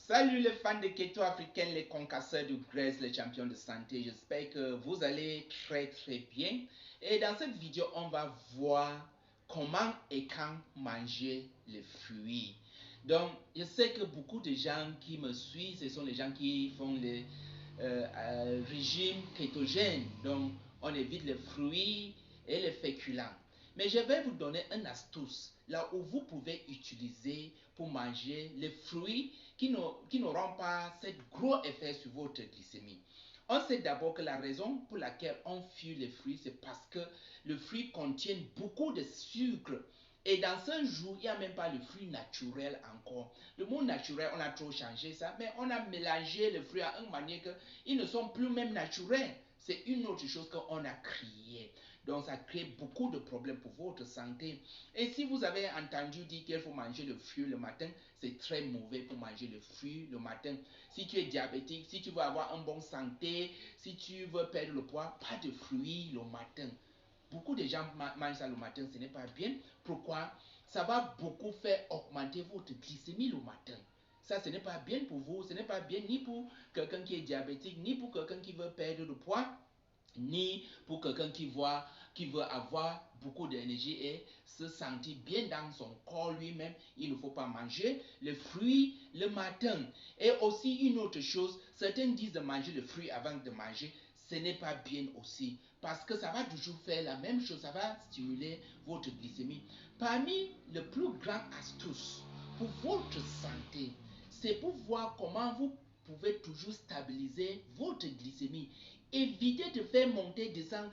Salut les fans de keto africaine, les concasseurs de graisse, les champions de santé. J'espère que vous allez très bien. Et dans cette vidéo, on va voir comment et quand manger les fruits. Donc, je sais que beaucoup de gens qui me suivent, ce sont les gens qui font les régimes kétogènes. Donc, on évite les fruits et les féculents. Mais je vais vous donner une astuce là où vous pouvez utiliser pour manger les fruits qui n'auront pas ce gros effet sur votre glycémie. On sait d'abord que la raison pour laquelle on fuit les fruits, c'est parce que le fruit contient beaucoup de sucre. Et dans ce jour, il n'y a même pas le fruit naturel encore. Le mot naturel, on a trop changé ça, mais on a mélangé les fruits à une manière qu'ils ne sont plus même naturels. C'est une autre chose qu'on a créée. Donc ça crée beaucoup de problèmes pour votre santé. Et si vous avez entendu dire qu'il faut manger le fruit le matin, c'est très mauvais pour manger le fruit le matin. Si tu es diabétique, si tu veux avoir une bonne santé, si tu veux perdre le poids, pas de fruits le matin. Beaucoup de gens mangent ça le matin, ce n'est pas bien. Pourquoi? Ça va beaucoup faire augmenter votre glycémie le matin. Ça, ce n'est pas bien pour vous, ce n'est pas bien ni pour quelqu'un qui est diabétique, ni pour quelqu'un qui veut perdre le poids, ni pour quelqu'un qui veut avoir beaucoup d'énergie et se sentir bien dans son corps lui-même. Il ne faut pas manger les fruits le matin. Et aussi une autre chose, certains disent de manger le fruit avant de manger. Ce n'est pas bien aussi, parce que ça va toujours faire la même chose, ça va stimuler votre glycémie. Parmi les plus grandes astuces pour votre santé, c'est pour voir comment vous pouvez toujours stabiliser votre glycémie. Évitez de faire monter, descendre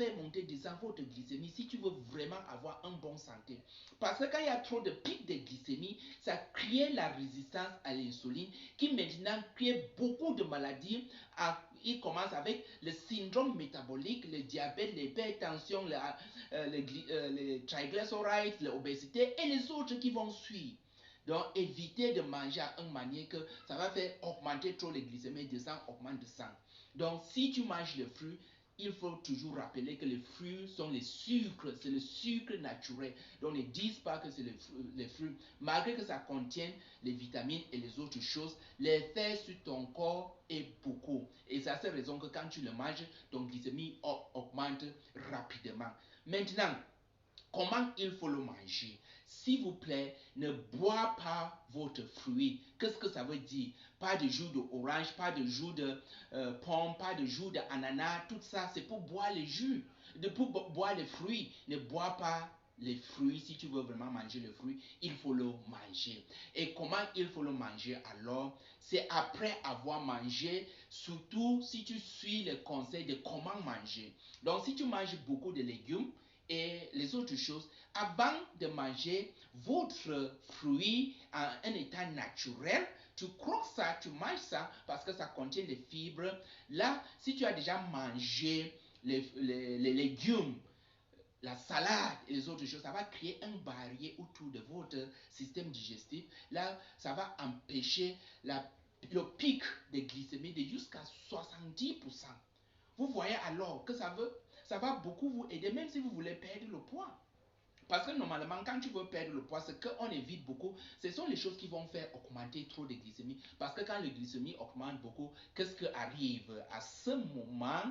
votre glycémie si tu veux vraiment avoir une bonne santé. Parce que quand il y a trop de pics de glycémie, ça crée la résistance à l'insuline qui maintenant crée beaucoup de maladies. Il commence avec le syndrome métabolique, le diabète, l'hypertension, les triglycérides, l'obésité et les autres qui vont suivre. Donc, évitez de manger à une manière que ça va faire augmenter trop les glycémies, descend, augmente de sang. Donc, si tu manges les fruits, il faut toujours rappeler que les fruits sont les sucres, c'est le sucre naturel. Donc, ne disent pas que c'est les fruits, malgré que ça contient les vitamines et les autres choses, l'effet sur ton corps est beaucoup. Et c'est à cette raison que quand tu le manges, ton glycémie augmente rapidement. Maintenant, comment il faut le manger? S'il vous plaît, ne bois pas votre fruit. Qu'est-ce que ça veut dire? Pas de jus d'orange, pas de jus de pomme, pas de jus d'ananas. Tout ça, c'est pour boire les jus, pour boire les fruits. Ne bois pas les fruits. Si tu veux vraiment manger le fruit, il faut le manger. Et comment il faut le manger alors? C'est après avoir mangé, surtout si tu suis les conseils de comment manger. Donc, si tu manges beaucoup de légumes, et les autres choses, avant de manger votre fruit en un état naturel, tu croques ça, tu manges ça parce que ça contient des fibres. Là, si tu as déjà mangé les légumes, la salade et les autres choses, ça va créer une barrière autour de votre système digestif. Là, ça va empêcher le pic de glycémie de jusqu'à 70%. Vous voyez alors que ça va beaucoup vous aider, même si vous voulez perdre le poids. Parce que normalement, quand tu veux perdre le poids, ce qu'on évite beaucoup, ce sont les choses qui vont faire augmenter trop de glycémie. Parce que quand le glycémie augmente beaucoup, qu'est-ce qui arrive? À ce moment,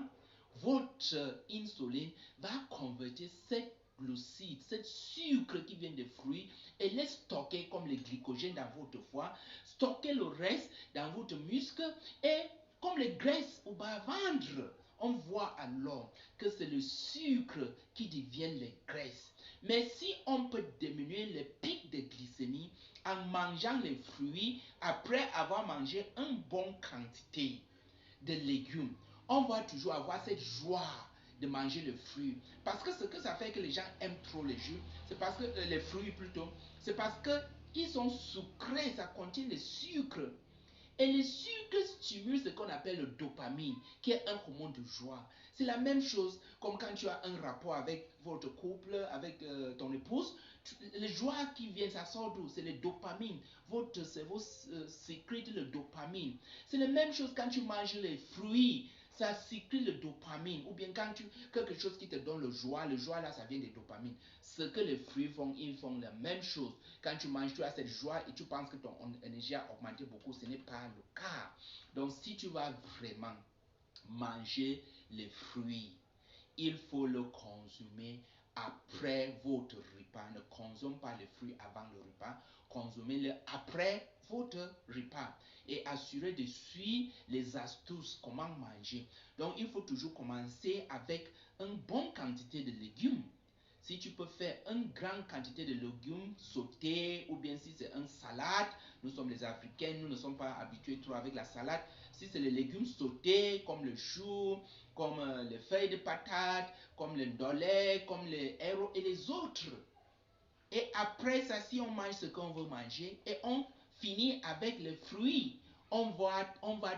votre insuline va convertir cette glucides, cette sucre qui vient des fruits et les stocker comme le glycogène dans votre foie, stocker le reste dans votre muscle et comme les graisses au bas-ventre. On voit alors que c'est le sucre qui devient les graisses. Mais si on peut diminuer les pics de glycémie en mangeant les fruits après avoir mangé une bonne quantité de légumes, on va toujours avoir cette joie de manger le fruit. Parce que ce que ça fait que les gens aiment trop les jus, c'est parce que les fruits plutôt, c'est parce que ils sont sucrés, ça contient le sucre. Et le sucre stimule ce qu'on appelle le dopamine, qui est un hormone de joie. C'est la même chose comme quand tu as un rapport avec votre couple, avec ton épouse. Les joies qui viennent, ça sort d'où? C'est le dopamine. Votre cerveau sécrète le dopamine. C'est la même chose quand tu manges les fruits. Ça circule le dopamine. Ou bien quand tu quelque chose qui te donne le joie là, ça vient des dopamines. Ce que les fruits font, ils font la même chose. Quand tu manges, tu as cette joie et tu penses que ton énergie a augmenté beaucoup. Ce n'est pas le cas. Donc, si tu vas vraiment manger les fruits, il faut le consommer après votre repas. Ne consomme pas les fruits avant le repas. Consommez-le après votre repas. Et assurez de suivre les astuces, comment manger. Donc, il faut toujours commencer avec une bonne quantité de légumes. Si tu peux faire une grande quantité de légumes sautés, ou bien si c'est une salade, nous sommes les Africains, nous ne sommes pas habitués trop avec la salade. Si c'est les légumes sautés, comme le chou, comme les feuilles de patate, comme le ndolé, comme les héros et les autres. Et après ça, si on mange ce qu'on veut manger et on finit avec les fruits, on va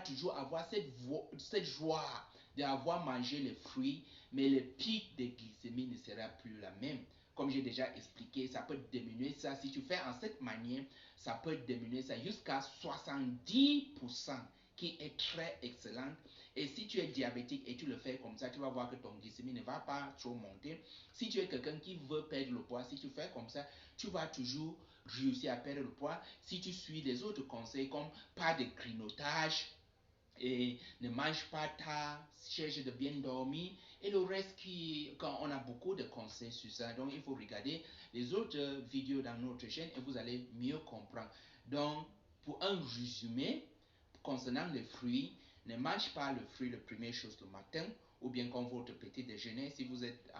toujours avoir cette joie d'avoir mangé les fruits, mais le pic de glycémie ne sera plus la même. Comme j'ai déjà expliqué, ça peut diminuer ça. Si tu fais en cette manière, ça peut diminuer ça jusqu'à 70%, qui est très excellente. Et si tu es diabétique et tu le fais comme ça, tu vas voir que ton glycémie ne va pas trop monter. Si tu es quelqu'un qui veut perdre le poids, si tu fais comme ça, tu vas toujours réussir à perdre le poids. Si tu suis les autres conseils comme pas de grignotage et ne mange pas tard, cherche de bien dormir et le reste quand on a beaucoup de conseils sur ça, donc il faut regarder les autres vidéos dans notre chaîne et vous allez mieux comprendre. Donc pour un résumé concernant les fruits, ne mange pas le fruit la première chose le matin ou bien comme votre petit déjeuner. Si vous êtes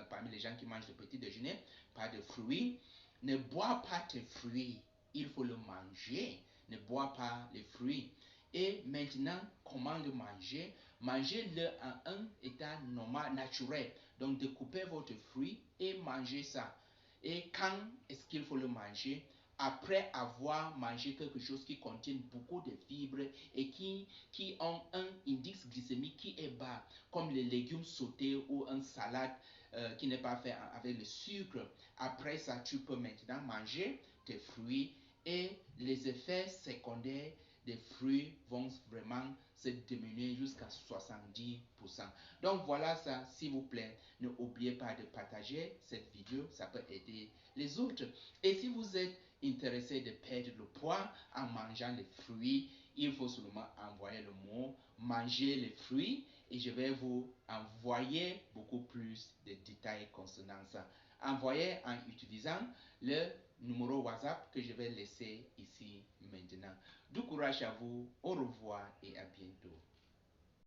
parmi les gens qui mangent le petit déjeuner, pas de fruits. Ne bois pas tes fruits, il faut le manger. Ne bois pas les fruits. Et maintenant, comment le manger? Mangez-le en un état normal, naturel. Donc, découpez votre fruit et mangez ça. Et quand est-ce qu'il faut le manger? Après avoir mangé quelque chose qui contient beaucoup de fibres et qui ont un indice glycémique qui est bas, comme les légumes sautés ou une salade qui n'est pas fait avec le sucre. Après ça, tu peux maintenant manger tes fruits et les effets secondaires des fruits vont vraiment se diminuer jusqu'à 70%. Donc voilà ça, s'il vous plaît, n'oubliez pas de partager cette vidéo, ça peut aider les autres. Et si vous êtes intéressé de perdre le poids en mangeant les fruits, il faut seulement envoyer le mot manger les fruits et je vais vous envoyer beaucoup plus de détails concernant ça. Envoyez en utilisant le numéro WhatsApp que je vais laisser ici maintenant. Du courage à vous, au revoir et à bientôt.